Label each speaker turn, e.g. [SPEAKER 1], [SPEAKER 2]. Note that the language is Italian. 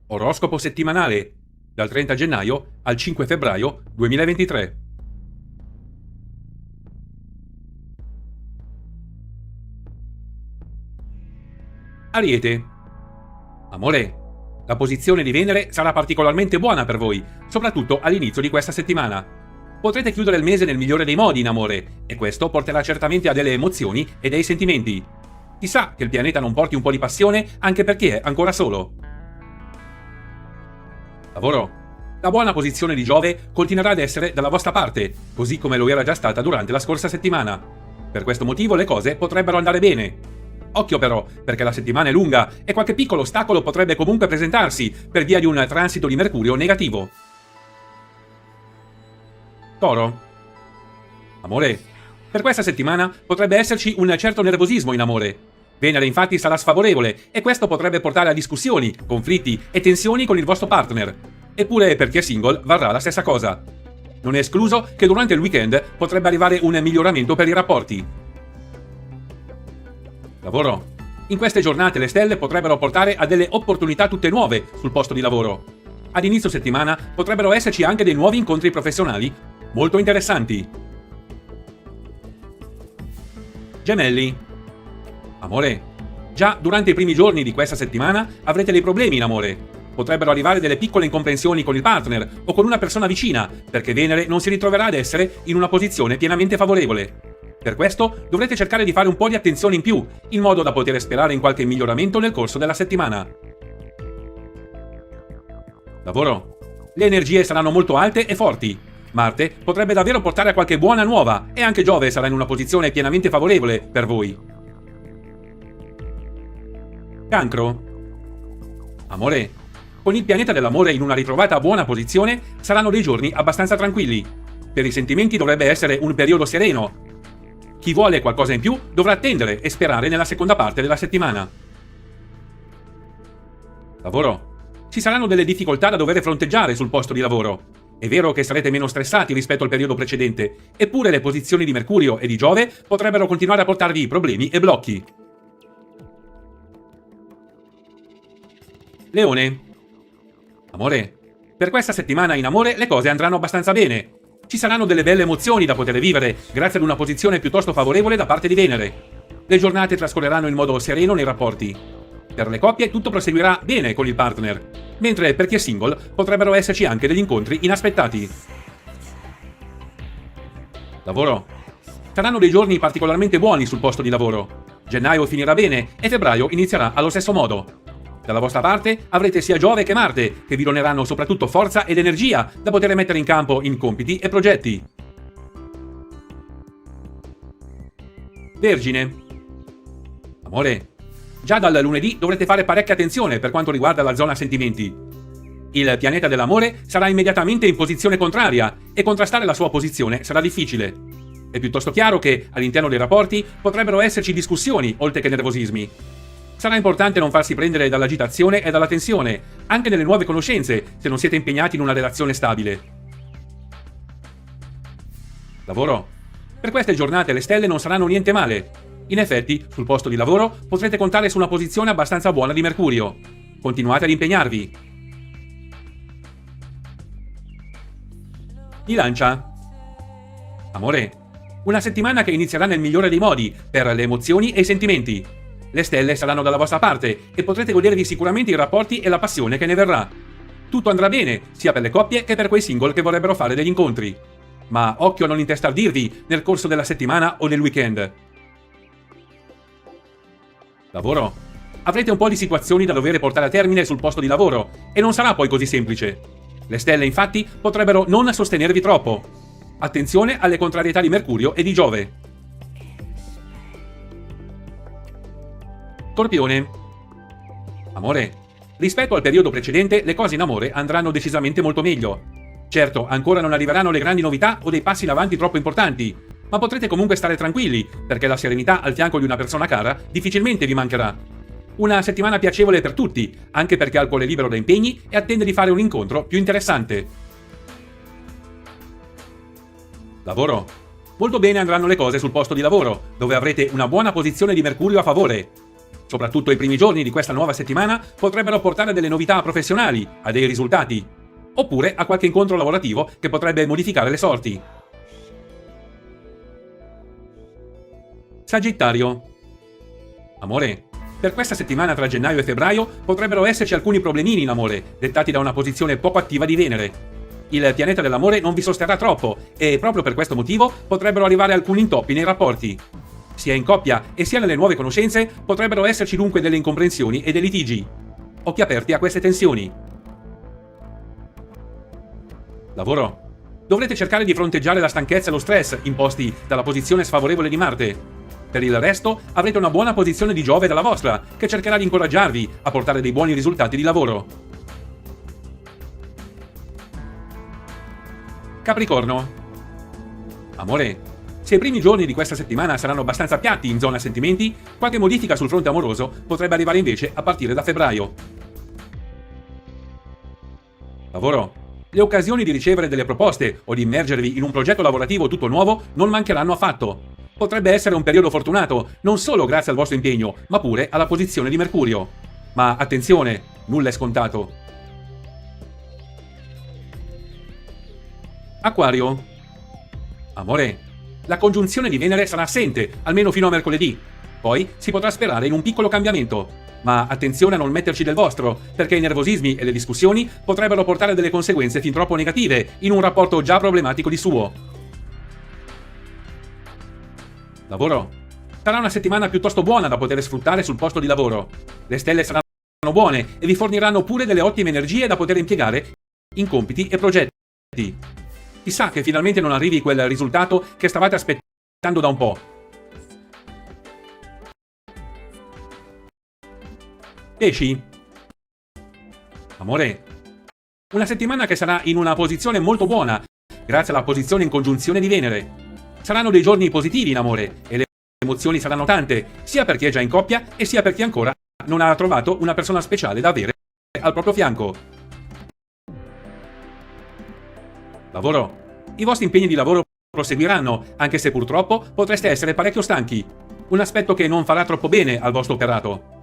[SPEAKER 1] Oroscopo settimanale dal 30 gennaio al 5 febbraio 2023. Ariete. Amore. La posizione di Venere sarà particolarmente buona per voi, soprattutto all'inizio di questa settimana. Potrete chiudere il mese nel migliore dei modi in amore, e questo porterà certamente a delle emozioni e dei sentimenti. Chissà che il pianeta non porti un po' di passione anche perché è ancora solo. Lavoro. La buona posizione di Giove continuerà ad essere dalla vostra parte, così come lo era già stata durante la scorsa settimana. Per questo motivo le cose potrebbero andare bene. Occhio però, perché la settimana è lunga e qualche piccolo ostacolo potrebbe comunque presentarsi per via di un transito di Mercurio negativo. Toro. Amore. Per questa settimana potrebbe esserci un certo nervosismo in amore. Venere infatti sarà sfavorevole e questo potrebbe portare a discussioni, conflitti e tensioni con il vostro partner. Eppure per chi è single varrà la stessa cosa. Non è escluso che durante il weekend potrebbe arrivare un miglioramento per i rapporti. Lavoro. In queste giornate le stelle potrebbero portare a delle opportunità tutte nuove sul posto di lavoro. Ad inizio settimana potrebbero esserci anche dei nuovi incontri professionali molto interessanti. Gemelli. Amore. Già durante i primi giorni di questa settimana avrete dei problemi in amore. Potrebbero arrivare delle piccole incomprensioni con il partner o con una persona vicina, perché Venere non si ritroverà ad essere in una posizione pienamente favorevole. Per questo dovrete cercare di fare un po' di attenzione in più, in modo da poter sperare in qualche miglioramento nel corso della settimana. Lavoro. Le energie saranno molto alte e forti. Marte potrebbe davvero portare a qualche buona nuova e anche Giove sarà in una posizione pienamente favorevole per voi. Cancro. Amore. Con il pianeta dell'amore in una ritrovata buona posizione saranno dei giorni abbastanza tranquilli. Per i sentimenti dovrebbe essere un periodo sereno. Chi vuole qualcosa in più dovrà attendere e sperare nella seconda parte della settimana. Lavoro. Ci saranno delle difficoltà da dover fronteggiare sul posto di lavoro. È vero che sarete meno stressati rispetto al periodo precedente, eppure le posizioni di Mercurio e di Giove potrebbero continuare a portarvi problemi e blocchi. Leone. Amore. Per questa settimana in amore le cose andranno abbastanza bene. Ci saranno delle belle emozioni da poter vivere grazie ad una posizione piuttosto favorevole da parte di Venere. Le giornate trascorreranno in modo sereno nei rapporti. Per le coppie tutto proseguirà bene con il partner, mentre per chi è single potrebbero esserci anche degli incontri inaspettati. Lavoro. Saranno dei giorni particolarmente buoni sul posto di lavoro. Gennaio finirà bene e febbraio inizierà allo stesso modo. Dalla vostra parte avrete sia Giove che Marte, che vi doneranno soprattutto forza ed energia da poter mettere in campo in compiti e progetti. Vergine. Amore. Già dal lunedì dovrete fare parecchia attenzione per quanto riguarda la zona sentimenti. Il pianeta dell'amore sarà immediatamente in posizione contraria e contrastare la sua posizione sarà difficile. È piuttosto chiaro che all'interno dei rapporti potrebbero esserci discussioni oltre che nervosismi. Sarà importante non farsi prendere dall'agitazione e dalla tensione, anche nelle nuove conoscenze, se non siete impegnati in una relazione stabile. Lavoro. Per queste giornate le stelle non saranno niente male. In effetti, sul posto di lavoro potrete contare su una posizione abbastanza buona di Mercurio. Continuate ad impegnarvi. Bilancia. Amore. Una settimana che inizierà nel migliore dei modi, per le emozioni e i sentimenti. Le stelle saranno dalla vostra parte e potrete godervi sicuramente i rapporti e la passione che ne verrà. Tutto andrà bene, sia per le coppie che per quei single che vorrebbero fare degli incontri. Ma occhio a non intestardirvi nel corso della settimana o del weekend. Lavoro. Avrete un po' di situazioni da dover portare a termine sul posto di lavoro e non sarà poi così semplice. Le stelle infatti potrebbero non sostenervi troppo. Attenzione alle contrarietà di Mercurio e di Giove. Scorpione. Amore. Rispetto al periodo precedente, le cose in amore andranno decisamente molto meglio. Certo, ancora non arriveranno le grandi novità o dei passi in avanti troppo importanti, ma potrete comunque stare tranquilli, perché la serenità al fianco di una persona cara difficilmente vi mancherà. Una settimana piacevole per tutti, anche perché ha il cuore libero da impegni e attende di fare un incontro più interessante. Lavoro. Molto bene andranno le cose sul posto di lavoro, dove avrete una buona posizione di Mercurio a favore. Soprattutto i primi giorni di questa nuova settimana potrebbero portare delle novità professionali, a dei risultati, oppure a qualche incontro lavorativo che potrebbe modificare le sorti. Sagittario. Amore. Per questa settimana tra gennaio e febbraio potrebbero esserci alcuni problemini in amore, dettati da una posizione poco attiva di Venere. Il pianeta dell'amore non vi sosterrà troppo e proprio per questo motivo potrebbero arrivare alcuni intoppi nei rapporti. Sia in coppia e sia nelle nuove conoscenze potrebbero esserci dunque delle incomprensioni e dei litigi. Occhi aperti a queste tensioni. Lavoro. Dovrete cercare di fronteggiare la stanchezza e lo stress imposti dalla posizione sfavorevole di Marte. Per il resto avrete una buona posizione di Giove dalla vostra, che cercherà di incoraggiarvi a portare dei buoni risultati di lavoro. Capricorno. Amore. Se i primi giorni di questa settimana saranno abbastanza piatti in zona sentimenti, qualche modifica sul fronte amoroso potrebbe arrivare invece a partire da febbraio. Lavoro. Le occasioni di ricevere delle proposte o di immergervi in un progetto lavorativo tutto nuovo non mancheranno affatto. Potrebbe essere un periodo fortunato, non solo grazie al vostro impegno, ma pure alla posizione di Mercurio. Ma attenzione, nulla è scontato. Acquario. Amore. La congiunzione di Venere sarà assente, almeno fino a mercoledì. Poi si potrà sperare in un piccolo cambiamento. Ma attenzione a non metterci del vostro, perché i nervosismi e le discussioni potrebbero portare delle conseguenze fin troppo negative in un rapporto già problematico di suo. Lavoro. Sarà una settimana piuttosto buona da poter sfruttare sul posto di lavoro. Le stelle saranno buone e vi forniranno pure delle ottime energie da poter impiegare in compiti e progetti. Chissà che finalmente non arrivi quel risultato che stavate aspettando da un po'. Pesci. Amore. Una settimana che sarà in una posizione molto buona, grazie alla posizione in congiunzione di Venere. Saranno dei giorni positivi in amore e le emozioni saranno tante, sia per chi è già in coppia e sia per chi ancora non ha trovato una persona speciale da avere al proprio fianco. Lavoro. I vostri impegni di lavoro proseguiranno, anche se purtroppo potreste essere parecchio stanchi. Un aspetto che non farà troppo bene al vostro operato.